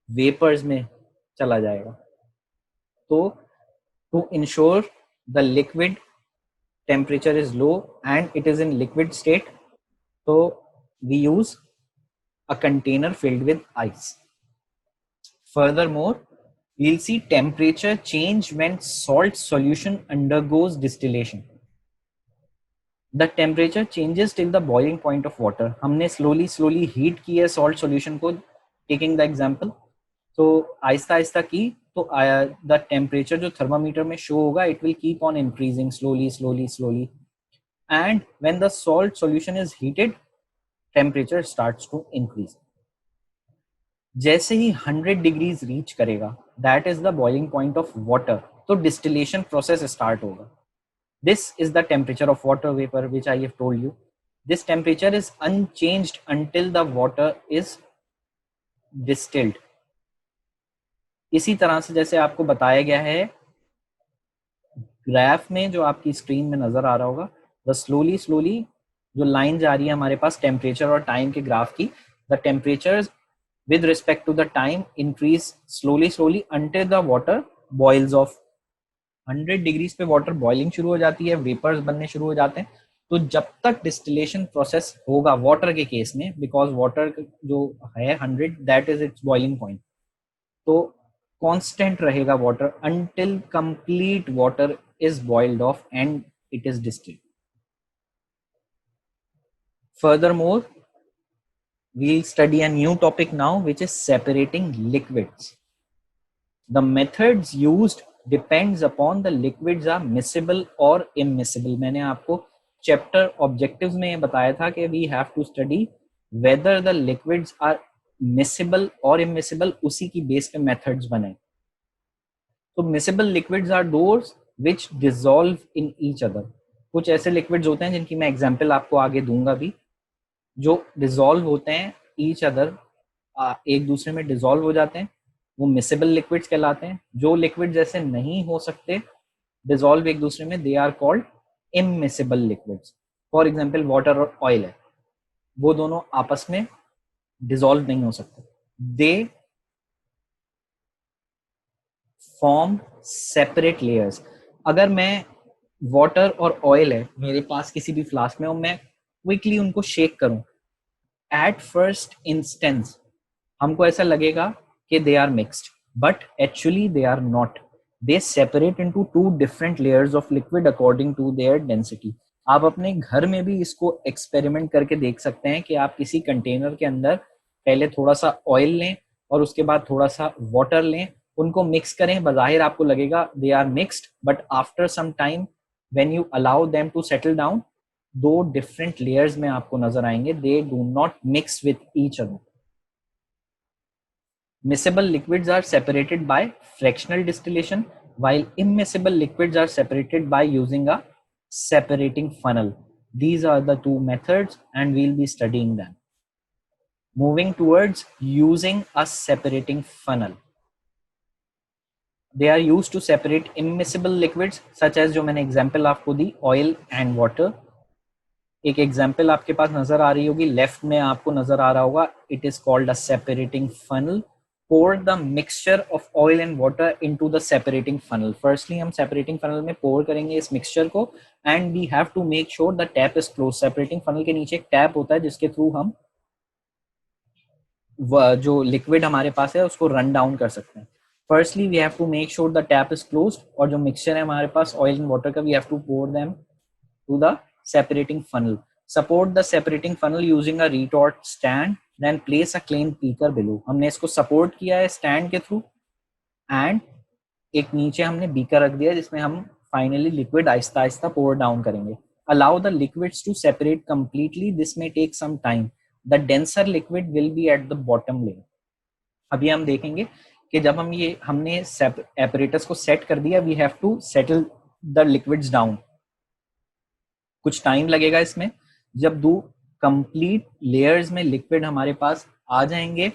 वेपर्स में चला जाएगा। तो to ensure the liquid temperature is low and it is in liquid state, so we use a container filled with ice. Furthermore, we'll see temperature change when salt solution undergoes distillation. The temperature changes till the boiling point of water। हमने slowly heat की है salt solution को, taking the example, तो आहिस्ता आहिस्ता की तो द टेम्परेचर जो थर्मामीटर में शो होगा it will keep on increasing slowly and when the salt solution is heated temperature starts to increase. जैसे ही 100 डिग्रीज रीच करेगा, that is the boiling point of water, तो डिस्टिलेशन प्रोसेस स्टार्ट होगा। This is the temperature of water vapour which I have told you. This temperature is unchanged until the water is distilled. इसी तरह से जैसे आपको बताया गया है ग्राफ में, जो आपकी स्क्रीन में नजर आ रहा होगा, द स्लोली जो लाइन जा रही है हमारे पास टेम्परेचर और टाइम के ग्राफ की, the temperature with respect to the time increase slowly until the water boils off 100 degrees पे वाटर बॉइलिंग शुरू हो जाती है, वेपर्स बनने शुरू हो जाते हैं, तो जब तक डिस्टिलेशन प्रोसेस होगा वाटर के केस में, बिकॉज वाटर जो है 100 that is it's boiling point, तो कांस्टेंट रहेगा water until complete water is boiled off and it is distilled. Furthermore, we'll study a new topic now, which is separating liquids. The methods used depends upon the liquids are miscible or immiscible. मैंने आपको चैप्टर ऑब्जेक्टिव्स में बताया था कि we have to study whether the liquids are miscible or immiscible, उसी की बेस पे मेथड्स बने. तो miscible liquids are those which dissolve in each other. कुछ ऐसे लिक्विड्स होते हैं जिनकी मैं एग्जांपल आपको आगे दूंगा भी, जो डिसॉल्व होते हैं ईच अदर, एक दूसरे में डिसॉल्व हो जाते हैं, वो मिसेबल लिक्विड्स कहलाते हैं. जो लिक्विड्स ऐसे नहीं हो सकते डिसॉल्व एक दूसरे में, they are called immiscible liquids. For example water और ऑयल है, वो दोनों आपस में डिसॉल्व नहीं हो सकते. They form separate layers. अगर मैं वाटर और ऑयल है मेरे पास किसी भी फ्लास्क में और मैं क्विकली उनको शेक करूं, एट फर्स्ट इंस्टेंस हमको ऐसा लगेगा कि they are mixed, but actually they are not. They separate into two different layers of liquid according to their density. आप अपने घर में भी इसको एक्सपेरिमेंट करके देख सकते हैं कि आप किसी कंटेनर के अंदर पहले थोड़ा सा ऑयल लें और उसके बाद थोड़ा सा वाटर लें, उनको मिक्स करें. बज़ाहिर आपको लगेगा they are mixed, but after some time when you allow them to settle down, दो डिफरेंट लेयर्स में आपको नजर आएंगे. They do not mix with each other. Miscible liquids are separated by fractional distillation, while immiscible liquids are separated by using a separating funnel. These are the two methods and we'll be studying them. Moving towards using a separating funnel. They are used to separate immiscible liquids such as जो मैंने example आपको दी, oil and water. एक एग्जाम्पल आपके पास नजर आ रही होगी, लेफ्ट में आपको नजर आ रहा होगा, it is called a separating funnel. pour the mixture of oil and water into the separating funnel. Firstly हम separating funnel में pour करेंगे इस mixture को and we have to make sure the tap is closed. separating funnel के नीचे एक टैप होता है जिसके थ्रू हम जो लिक्विड हमारे पास है उसको रन डाउन कर सकते हैं. Firstly we have to make sure the tap is closed और जो mixture है हमारे पास oil and water का, we have to pour them to the separating funnel. Support the separating funnel using a retort stand, then place a clean beaker below. हमने इसको सपोर्ट किया है स्टैंड के थ्रू एंड एक नीचे हमने बीकर रख दिया जिसमें हम फाइनली लिक्विड आहिस्ता आहिस्ता पोर डाउन करेंगे. Allow the liquids to separate completely. This may take some time. The denser liquid will be at the bottom layer. अभी हम देखेंगे कि जब हम ये हमने एपरेटस को सेट कर दिया, we have to settle the liquids down. कुछ टाइम लगेगा इसमें. जब दो कंप्लीट लेयर्स में लिक्विड हमारे पास आ जाएंगे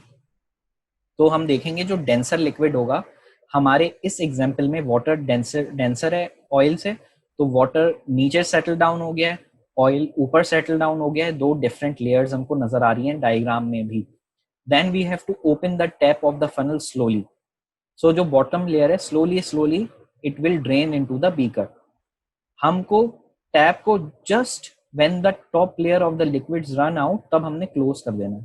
तो हम देखेंगे जो डेंसर लिक्विड होगा, हमारे इस एग्जांपल में वाटर डेंसर है ऑयल से, तो वाटर नीचे सेटल डाउन हो गया है, ऑयल ऊपर सेटल डाउन हो गया है. दो डिफरेंट लेयर्स हमको नजर आ रही हैं डायग्राम में भी. Then we have to open the tap of the funnel slowly. So जो बॉटम लेयर है slowly it will drain into the beaker. हमको टैप को just when the top layer of the liquids run out तब हमने क्लोज कर देना है.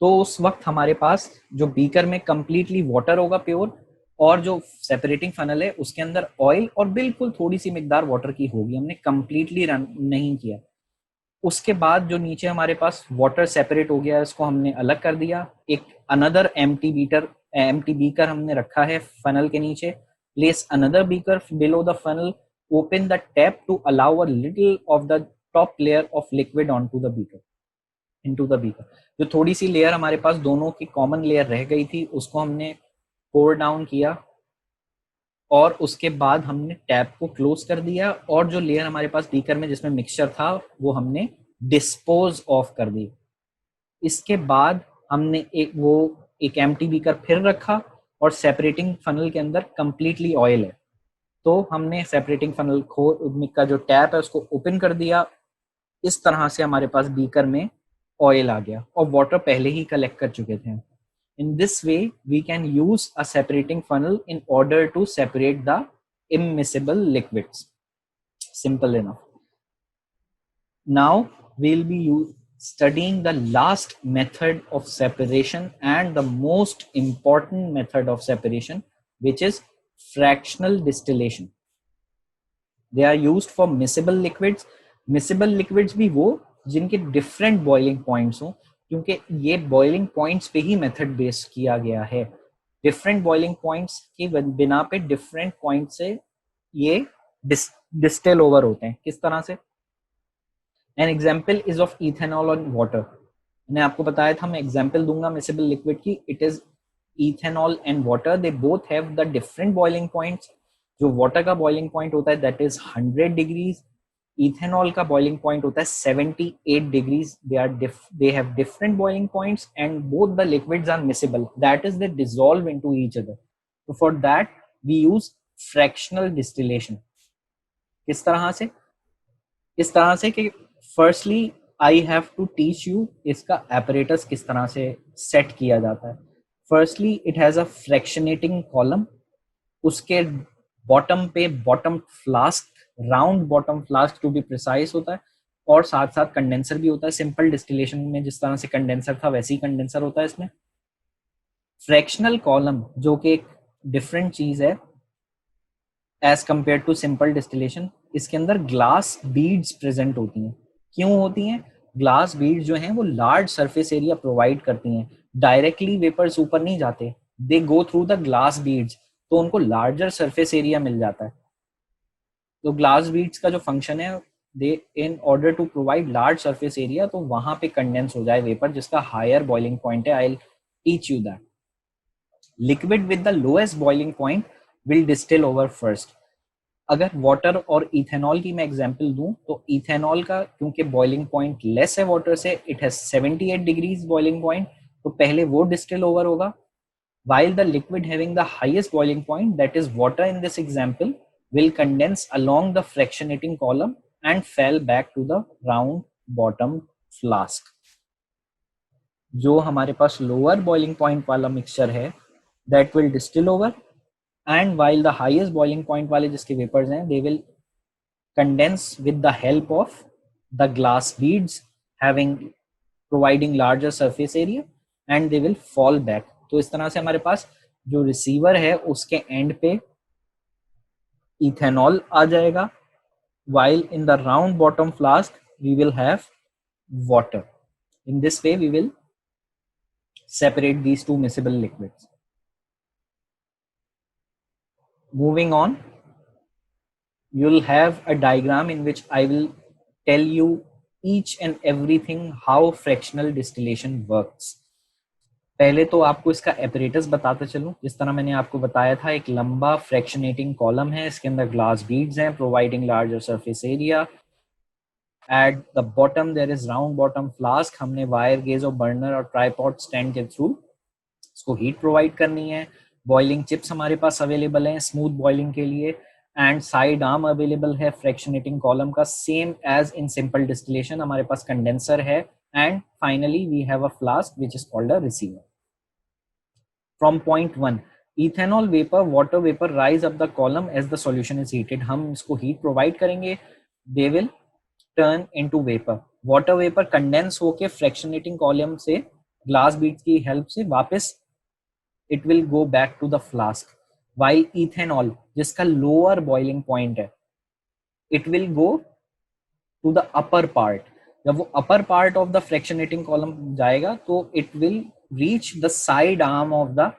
तो उस वक्त हमारे पास जो बीकर में कंप्लीटली वाटर होगा प्योर, और जो सेपरेटिंग फनल है उसके अंदर ऑयल और बिल्कुल थोड़ी सी मिकदार वाटर की होगी. हमने कंप्लीटली रन नहीं किया. उसके बाद जो नीचे हमारे पास वाटर सेपरेट हो गया है उसको हमने अलग कर दिया. एक अनदर एम्प्टी बीकर हमने रखा है फनल के नीचे. Place another beaker below the funnel. Open the tap to allow a little of the top layer of liquid onto the beaker, into the beaker. जो थोड़ी सी लेयर हमारे पास दोनों की कॉमन लेयर रह गई थी उसको हमने pour डाउन किया और उसके बाद हमने टैप को क्लोज कर दिया और जो लेयर हमारे पास बीकर में जिसमें मिक्सचर था वो हमने डिस्पोज ऑफ कर दी. इसके बाद हमने एक एम्प्टी बीकर फिर रखा और सेपरेटिंग फनल के अंदर कंप्लीटली ऑयल है, तो हमने सेपरेटिंग फनल का जो टैप है उसको ओपन कर दिया. इस तरह से हमारे पास बीकर में ऑयल आ गया और वाटर पहले ही कलेक्ट कर चुके थे. In this way we can use a separating funnel in order to separate the immiscible liquids. Simple enough. Now we'll be studying the last method of separation and the most important method of separation, which is fractional distillation. They are used for miscible liquids. Miscible liquids भी वो जिनके different boiling points हो, क्योंकि ये boiling points पे ही method base किया गया है. Different boiling points की बिना पे different points से ये डिस्टिल ओवर होते हैं. किस तरह से? An example is of ethanol on water. मैंने आपको बताया था, मैं एग्जाम्पल दूंगा मिसिबल लिक्विड की. It is ethanol and water. They both have the different boiling points. जो वाटर का बॉइलिंग पॉइंट होता है दैट इज 100 डिग्रीज. इथेनॉल का बॉइलिंग पॉइंट होता है 78 degrees. They have different boiling points and both the liquids are miscible. That is they dissolve into each other. तो for that we use fractional distillation. किस तरह से? इस तरह से कि firstly I have to teach you इसका apparatus किस तरह से सेट किया जाता है. Firstly it has a fractionating column. उसके बॉटम पे bottom flask, round bottom flask to be precise होता है, और साथ साथ कंडेंसर भी होता है. सिंपल डिस्टिलेशन में जिस तरह से कंडेंसर था वैसे ही कंडेंसर होता है इसमें. फ्रैक्शनल कॉलम जो कि एक डिफरेंट चीज है as compare to simple distillation. इसके अंदर ग्लास बीड्स प्रेजेंट होती हैं. क्यों होती हैं? ग्लास बीड्स जो हैं वो लार्ज सरफेस एरिया प्रोवाइड करती हैं. डायरेक्टली वेपर्स ऊपर नहीं जाते, they go through the glass beads, तो उनको लार्जर सरफेस एरिया मिल जाता है. तो ग्लास बीड्स का जो फंक्शन है, they in order to provide large surface area, तो वहां पे कंडेंस हो जाए वेपर जिसका हायर बॉइलिंग पॉइंट है. I will teach you that. Liquid with the lowest boiling point will distil over first. अगर वाटर और इथेनॉल की मैं एग्जांपल दूं तो इथेनॉल का क्योंकि बॉइलिंग पॉइंट लेस है वाटर से, it has 78 degrees boiling point, तो पहले वो डिस्टिल ओवर होगा. while the liquid having the highest boiling point, that is water in this example, will condense along the fractionating column and fall back to the round bottom flask. जो हमारे पास लोअर बॉइलिंग पॉइंट वाला मिक्सचर है that will distill over, and while the highest boiling point वाले जिसके वेपर्स हैं they will condense with the help of the glass beads having providing larger surface area and they will fall back. तो इस तरह से हमारे पास जो रिसीवर है उसके एंड पे इथेनॉल आ जाएगा, while in the round bottom flask we will have water. In this way we will separate these two miscible liquids. Moving on, you'll have a diagram in which I will tell you each and everything how fractional distillation works. पहले तो आपको इसका एपरेटस बताता चलूं. जिस तरह मैंने आपको बताया था, एक लंबा फ्रैक्शनेटिंग कॉलम है, इसके अंदर ग्लास बीड्स हैं providing larger surface area. At the bottom there is round bottom flask. हमने वायर गेज और बर्नर और ट्राइपॉड स्टैंड के थ्रू इसको हीट प्रोवाइड करनी है. बॉइलिंग चिप्स हमारे पास अवेलेबल हैं स्मूथ बॉइलिंग के लिए, एंड साइड आर्म अवेलेबल है फ्रैक्शनेटिंग कॉलम का, same as in simple distillation. हमारे पास कंडेंसर है, and finally we have a flask which is called a receiver. From point 1, ethanol vapor, water vapor rise up the column as the solution is heated. हम इसको heat provide करेंगे, they will turn into vapor. water vapor condense होके fractionating column से glass beads की help से वापस it will go back to the flask. while ethanol जिसका lower boiling point है, it will go to the upper part. जब वो upper part of the fractionating column जाएगा तो it will reach the side arm of the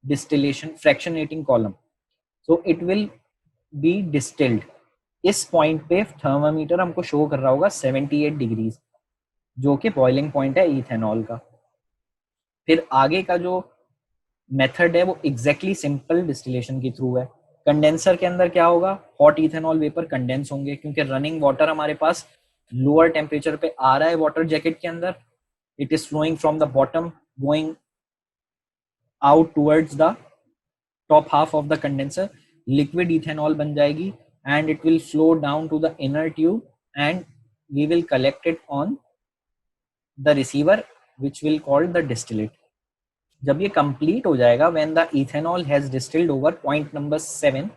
distillation fractionating column, so it will be distilled. इस पॉइंट पे थर्मामीटर हमको शो कर रहा होगा 78 डिग्रीज, जो कि बॉइलिंग पॉइंट है इथेनॉल का. फिर आगे का जो मेथड है वो एग्जैक्टली सिंपल डिस्टिलेशन के थ्रू है. कंडेंसर के अंदर क्या होगा, हॉट इथेनॉल वेपर कंडेंस होंगे क्योंकि रनिंग वाटर हमारे पास लोअर टेम्परेचर पे आ रहा है वाटर जैकेट के अंदर. It is flowing from the bottom going out towards the top half of the condenser. Liquid ethanol बन जाएगी and it will flow down to the inner tube and we will collect it on the receiver which will called the distillate. जब ये कंप्लीट हो जाएगा, when the ethanol has distilled over point number 7,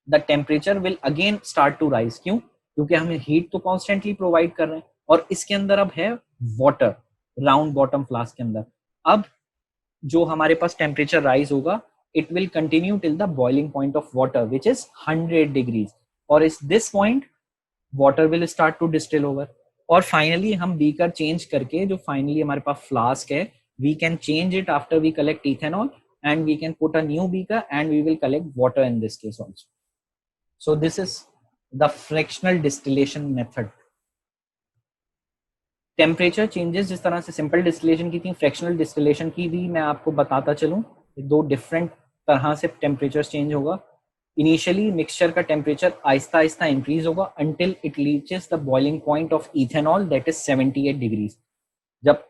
the temperature will again start to rise. क्यों? क्योंकि हमें हीट तो कॉन्स्टेंटली प्रोवाइड कर रहे हैं, और इसके अंदर अब है वाटर राउंड बॉटम फ्लास्क के अंदर। अब जो हमारे पास टेम्परेचर राइज होगा, it will continue till the boiling point of water which is 100 degrees, और इस this point water will start to distill over, और finally हम बीकर चेंज करके जो finally हमारे पास फ्लास्क है, we can change it after we collect ethanol and we can put a new beaker and we will collect water in this case also. So this is the fractional distillation method. Temperature changes जिस तरह से सिंपल डिस्टिलेशन की थी, फ्रैक्शनल डिस्टिलेशन की भी मैं आपको बताता चलूं, दो डिफरेंट तरह से टेम्परेचर चेंज होगा। इनिशियली मिक्सचर का टेम्परेचर आहिस्ता आहिस्ता इंक्रीज होगा until it reaches the boiling point of ethanol that is 78 degrees. जब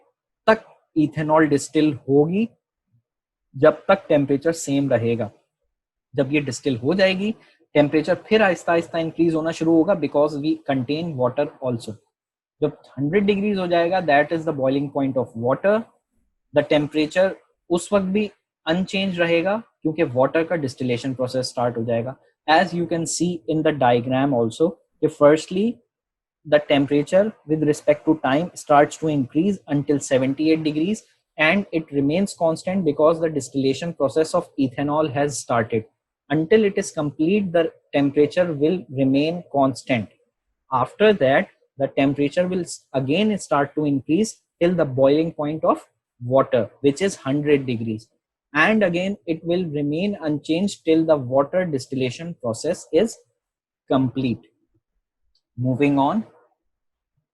तक इथेनॉल डिस्टिल होगी, जब तक टेम्परेचर सेम रहेगा। जब ये डिस्टिल हो जाएगी, टेम्परेचर फिर आहिस्ता आहिस्ता इंक्रीज होना शुरू होगा because we contain water also. जब 100 डिग्रीज हो जाएगा, that is the boiling point of water. The temperature उस वक्त भी अनचेंज रहेगा क्योंकि वाटर का डिस्टिलेशन प्रोसेस स्टार्ट हो जाएगा। As you can see in the diagram also कि firstly the temperature with respect to time starts to increase until 78 degrees and it remains constant because the distillation process of ethanol has started. Until it is complete, the temperature will remain constant. After that, the temperature will again start to increase till the boiling point of water, which is 100 degrees. And again, it will remain unchanged till the water distillation process is complete. Moving on,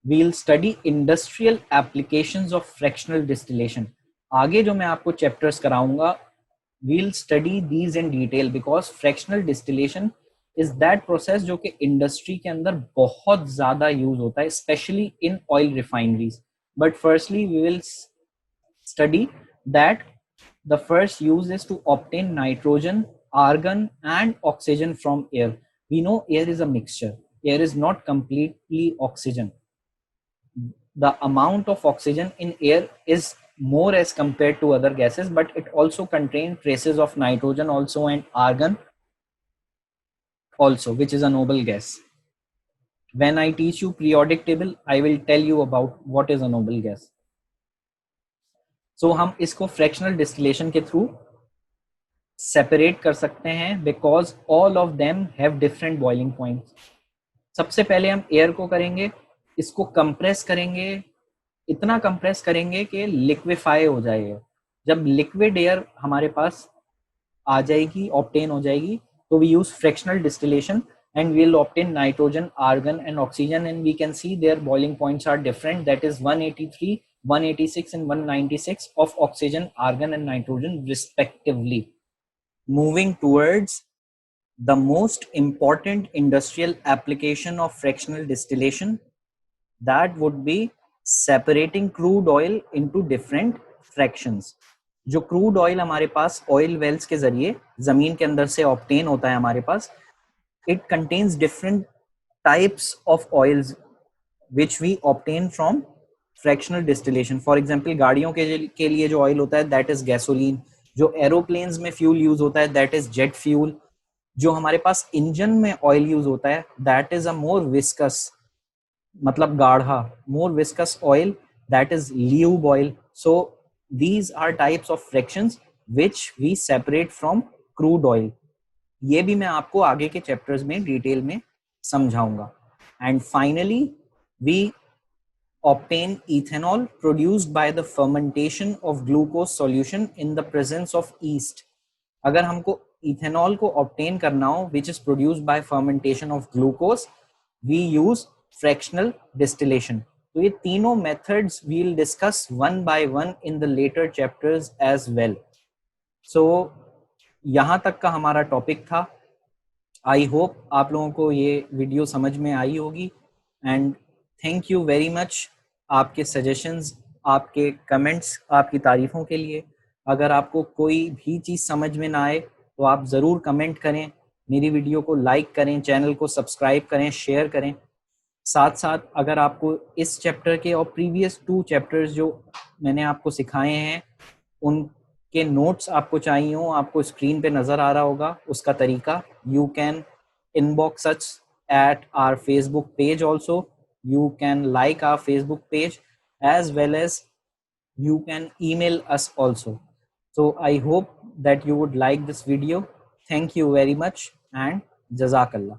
we'll study industrial applications of fractional distillation. आगे जो मैं आपको चैप्टर्स कराऊंगा, we'll study these in detail because fractional distillation is that process जो कि इंडस्ट्री के अंदर बहुत ज़्यादा यूज होता है, especially in oil refineries. But firstly, we will study that the first use is to obtain nitrogen, argon, and oxygen from air. We know air is a mixture. Air is not completely oxygen. The amount of oxygen in air is more as compared to other gases, but it also contains traces of nitrogen also and argon also, which is a noble gas. When I teach you periodic table, I will tell you about what is a noble gas. So हम इसको fractional distillation के through separate कर सकते हैं because all of them have different boiling points. सबसे पहले हम एयर को करेंगे, इसको कंप्रेस करेंगे, इतना कंप्रेस करेंगे कि लिक्विफाई हो जाएगा। जब लिक्विड एयर हमारे पास आ जाएगी, ऑब्टेन हो जाएगी, तो we use fractional distillation and we'll obtain nitrogen, argon and oxygen, and we can see their boiling points are different, that is 183, 186 and 196 of oxygen, argon and nitrogen respectively. Moving towards the most important industrial application of fractional distillation, that would be separating crude oil into different fractions. जो क्रूड ऑयल हमारे पास ऑयल वेल्स के जरिए जमीन के अंदर से ऑब्टेन होता है हमारे पास, it contains different types of oils which we obtain from fractional distillation. For example, गाड़ियों के लिए जो ऑयल होता है that is gasoline, जो एरोप्लेन्स में फ्यूल यूज होता है that is jet fuel, जो हमारे पास इंजन में ऑयल यूज होता है that is a more viscous, मतलब गाढ़ा, more viscous oil, that is lube oil. So these are types of fractions which we separate from crude oil. ये भी मैं आपको आगे के चैप्टर्स में डिटेल में समझाऊंगा. And finally we obtain ethanol produced by the fermentation of glucose solution in the presence of yeast. अगर हमको इथेनॉल को obtain करना हो which is produced by fermentation of glucose, we use fractional distillation. तो ये तीनों methods we'll discuss one by one in the later chapters as well. So यहाँ तक का हमारा टॉपिक था. आई होप आप लोगों को ये वीडियो समझ में आई होगी and thank you very much आपके सजेशंस, आपके कमेंट्स, आपकी तारीफ़ों के लिए. अगर आपको कोई भी चीज़ समझ में ना आए तो आप ज़रूर कमेंट करें, मेरी वीडियो को लाइक करें, चैनल को सब्सक्राइब करें, शेयर करें. साथ साथ अगर आपको इस चैप्टर के और प्रीवियस 2 चैप्टर्स जो मैंने आपको सिखाए हैं उनके नोट्स आपको चाहिए हो, आपको स्क्रीन पे नज़र आ रहा होगा उसका तरीका, you can inbox us at our Facebook page also. You can like our Facebook page, as well as you can email us also. So I hope that you would like this video. Thank you very much, and Jazakallah.